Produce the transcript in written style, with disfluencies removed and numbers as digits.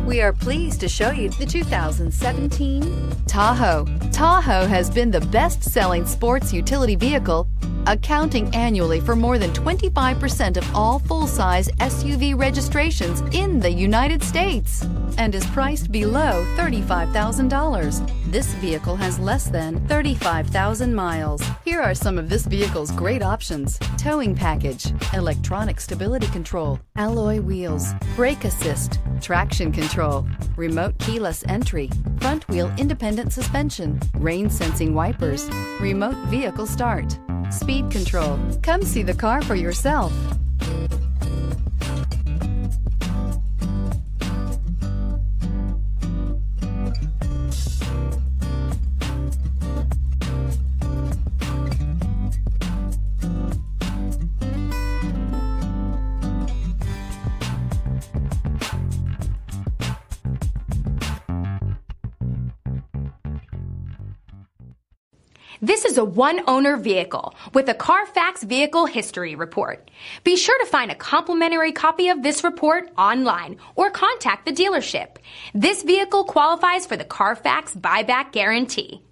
We are pleased to show you the 2017 Tahoe. Tahoe has been the best-selling sports utility vehicle, accounting annually for more than 25% of all full-size SUV registrations in the United States and is priced below $35,000. This vehicle has less than 35,000 miles. Here are some of this vehicle's great options: towing package, electronic stability control, alloy wheels, brake assist, traction control, remote keyless entry, front wheel independent suspension, rain sensing wipers, remote vehicle start, speed control. Come see the car for yourself. This is a one-owner vehicle with a CARFAX Vehicle History Report. Be sure to find a complimentary copy of this report online or contact the dealership. This vehicle qualifies for the CARFAX Buyback Guarantee.